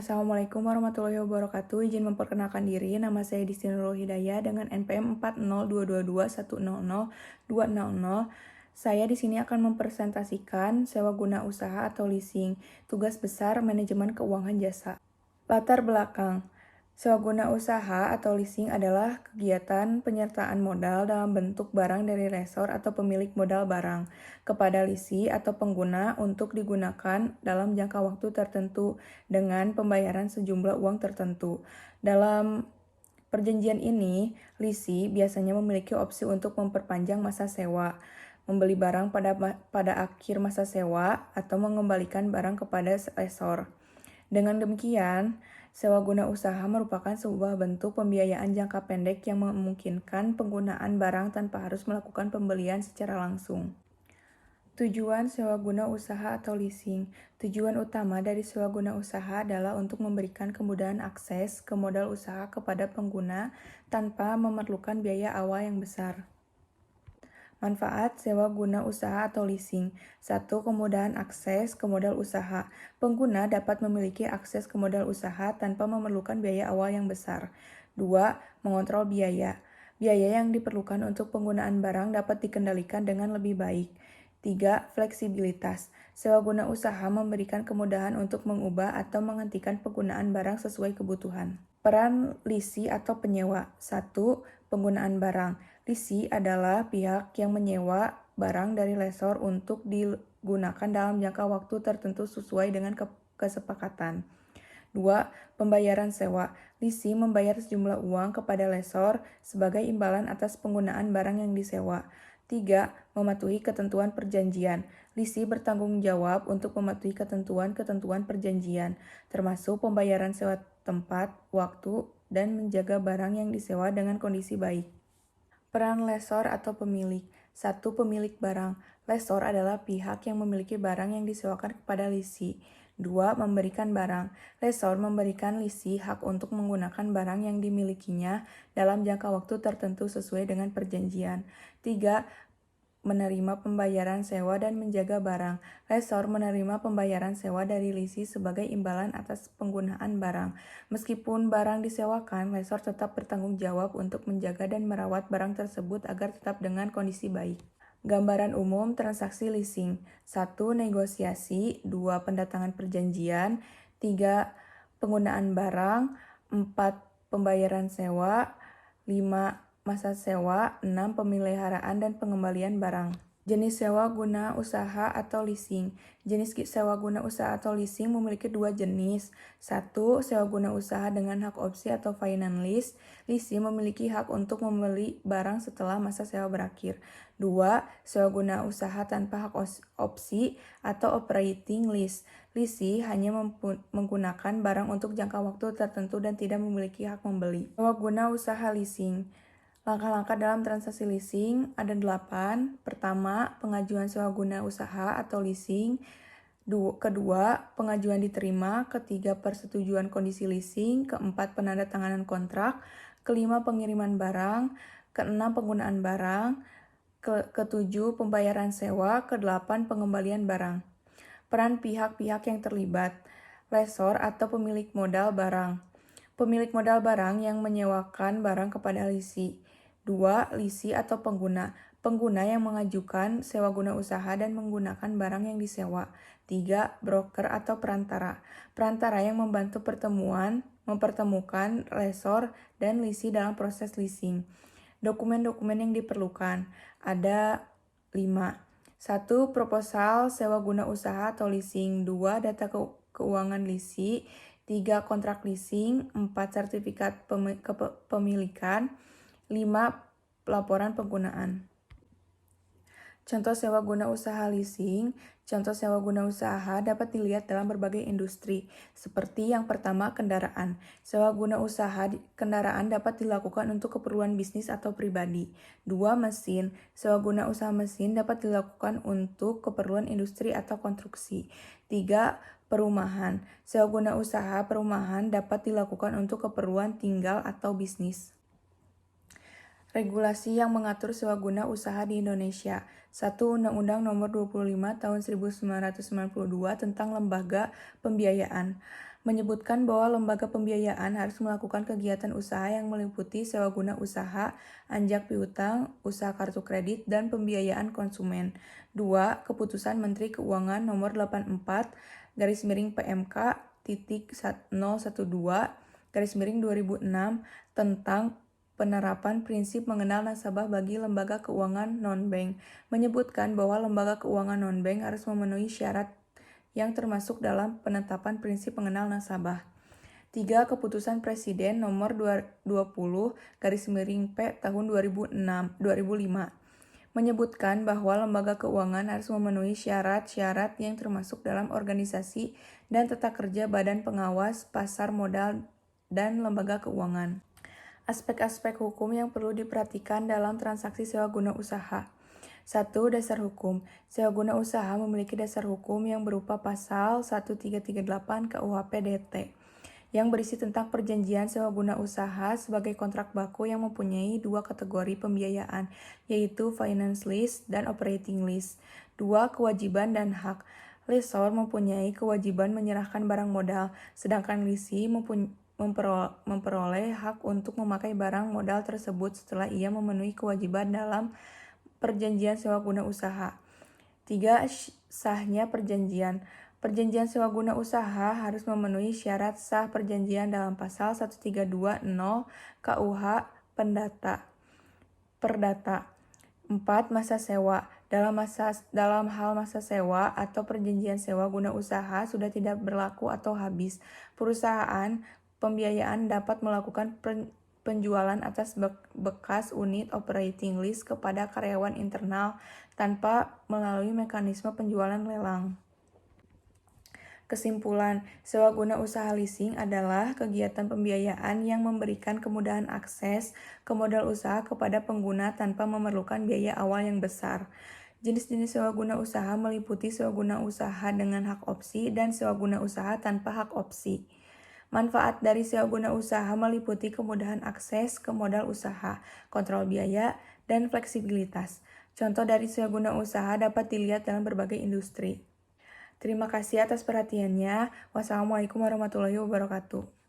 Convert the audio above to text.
Assalamualaikum warahmatullahi wabarakatuh. Izin memperkenalkan diri, nama saya Disti Nurul Hidayah dengan NPM 40222100200. Saya di sini akan mempresentasikan sewa guna usaha atau leasing, tugas besar manajemen keuangan jasa. Latar belakang. Sewa guna usaha atau leasing adalah kegiatan penyertaan modal dalam bentuk barang dari lessor atau pemilik modal barang kepada lisi atau pengguna untuk digunakan dalam jangka waktu tertentu dengan pembayaran sejumlah uang tertentu. Dalam perjanjian ini, lisi biasanya memiliki opsi untuk memperpanjang masa sewa, membeli barang pada akhir masa sewa, atau mengembalikan barang kepada lessor. Dengan demikian, sewa guna usaha merupakan sebuah bentuk pembiayaan jangka pendek yang memungkinkan penggunaan barang tanpa harus melakukan pembelian secara langsung. Tujuan sewa guna usaha atau leasing. Tujuan utama dari sewa guna usaha adalah untuk memberikan kemudahan akses ke modal usaha kepada pengguna tanpa memerlukan biaya awal yang besar. Manfaat sewa guna usaha atau leasing. 1. Kemudahan akses ke modal usaha. Pengguna dapat memiliki akses ke modal usaha tanpa memerlukan biaya awal yang besar. 2. Mengontrol biaya. Biaya yang diperlukan untuk penggunaan barang dapat dikendalikan dengan lebih baik. 3. Fleksibilitas. Sewa guna usaha memberikan kemudahan untuk mengubah atau menghentikan penggunaan barang sesuai kebutuhan. Peran lisi atau penyewa. 1. Penggunaan barang. Lisi adalah pihak yang menyewa barang dari lessor untuk digunakan dalam jangka waktu tertentu sesuai dengan kesepakatan. 2. Pembayaran sewa. Lisi membayar sejumlah uang kepada lessor sebagai imbalan atas penggunaan barang yang disewa. 3. Mematuhi ketentuan perjanjian. Lisi bertanggung jawab untuk mematuhi ketentuan-ketentuan perjanjian, termasuk pembayaran sewa tempat, waktu, dan menjaga barang yang disewa dengan kondisi baik. Peran lessor atau pemilik. 1. Pemilik barang. Lessor adalah pihak yang memiliki barang yang disewakan kepada lisi. 2. Memberikan barang. Lessor memberikan lisi hak untuk menggunakan barang yang dimilikinya dalam jangka waktu tertentu sesuai dengan perjanjian. 3. Menerima pembayaran sewa dan menjaga barang. Lessor menerima pembayaran sewa dari lisi sebagai imbalan atas penggunaan barang. Meskipun barang disewakan, lessor tetap bertanggung jawab untuk menjaga dan merawat barang tersebut agar tetap dengan kondisi baik. Gambaran umum transaksi leasing. 1. Negosiasi. 2. Pendatangan perjanjian. 3. Penggunaan barang. 4. Pembayaran sewa. 5. Masa sewa. 6. Pemeliharaan dan pengembalian barang. Jenis sewa guna usaha atau leasing. Jenis sewa guna usaha atau leasing memiliki dua jenis. 1. Sewa guna usaha dengan hak opsi atau finance lease. Leasing memiliki hak untuk membeli barang setelah masa sewa berakhir. 2. Sewa guna usaha tanpa hak opsi atau operating lease. Leasing hanya menggunakan barang untuk jangka waktu tertentu dan tidak memiliki hak membeli. Sewa guna usaha leasing. Langkah-langkah dalam transaksi leasing ada 8. Pertama, pengajuan sewa guna usaha atau leasing. Kedua, pengajuan diterima. Ketiga, persetujuan kondisi leasing. Keempat, penandatanganan kontrak. Kelima, pengiriman barang. Keenam, penggunaan barang. Ketujuh, pembayaran sewa. Kedelapan, pengembalian barang. Peran pihak-pihak yang terlibat. Lessor atau pemilik modal barang. Pemilik modal barang yang menyewakan barang kepada lisi. 2. Lisi atau pengguna. Pengguna yang mengajukan sewa guna usaha dan menggunakan barang yang disewa. 3. Broker atau perantara. Perantara yang membantu mempertemukan lessor dan lisi dalam proses leasing. Dokumen-dokumen yang diperlukan. Ada 5. 1. Proposal sewa guna usaha atau leasing. 2. Data keuangan lisi. 3. Kontrak leasing. 4. Sertifikat kepemilikan. 5. Laporan penggunaan. Contoh sewa guna usaha leasing. Contoh sewa guna usaha dapat dilihat dalam berbagai industri, seperti yang pertama, kendaraan. Sewa guna usaha kendaraan dapat dilakukan untuk keperluan bisnis atau pribadi. 2. Mesin. Sewa guna usaha mesin dapat dilakukan untuk keperluan industri atau konstruksi. 3. Perumahan. Sewa guna usaha perumahan dapat dilakukan untuk keperluan tinggal atau bisnis. Regulasi yang mengatur sewa guna usaha di Indonesia. 1. Undang-Undang Nomor 25 Tahun 1992 tentang Lembaga Pembiayaan. menyebutkan bahwa lembaga pembiayaan harus melakukan kegiatan usaha yang meliputi sewa guna usaha, anjak piutang, usaha kartu kredit, dan pembiayaan konsumen. 2. Keputusan Menteri Keuangan Nomor 84 PMK titik 012 2006 tentang penerapan prinsip mengenal nasabah bagi lembaga keuangan non-bank, menyebutkan bahwa lembaga keuangan non-bank harus memenuhi syarat yang termasuk dalam penetapan prinsip mengenal nasabah. 3. Keputusan Presiden Nomor 20/P tahun 2005 menyebutkan bahwa lembaga keuangan harus memenuhi syarat-syarat yang termasuk dalam organisasi dan tata kerja Badan Pengawas Pasar Modal dan Lembaga Keuangan. Aspek-aspek hukum yang perlu diperhatikan dalam transaksi sewa guna usaha. 1. Dasar hukum. Sewa guna usaha memiliki dasar hukum yang berupa pasal 1338 KUHP DT yang berisi tentang perjanjian sewa guna usaha sebagai kontrak baku yang mempunyai dua kategori pembiayaan, yaitu finance lease dan operating lease. 2. Kewajiban dan hak. Lessor mempunyai kewajiban menyerahkan barang modal, sedangkan lessee memperoleh hak untuk memakai barang modal tersebut setelah ia memenuhi kewajiban dalam perjanjian sewa guna usaha. 3. Sahnya perjanjian. Perjanjian sewa guna usaha harus memenuhi syarat sah perjanjian dalam pasal 1320 KUH Perdata. 4. Masa sewa. Dalam hal masa sewa atau perjanjian sewa guna usaha sudah tidak berlaku atau habis, perusahaan pembiayaan dapat melakukan penjualan atas bekas unit operating lease kepada karyawan internal tanpa melalui mekanisme penjualan lelang. Kesimpulan, sewa guna usaha leasing adalah kegiatan pembiayaan yang memberikan kemudahan akses ke modal usaha kepada pengguna tanpa memerlukan biaya awal yang besar. Jenis-jenis sewa guna usaha meliputi sewa guna usaha dengan hak opsi dan sewa guna usaha tanpa hak opsi. Manfaat dari sewa guna usaha meliputi kemudahan akses ke modal usaha, kontrol biaya, dan fleksibilitas. Contoh dari sewa guna usaha dapat dilihat dalam berbagai industri. Terima kasih atas perhatiannya. Wassalamualaikum warahmatullahi wabarakatuh.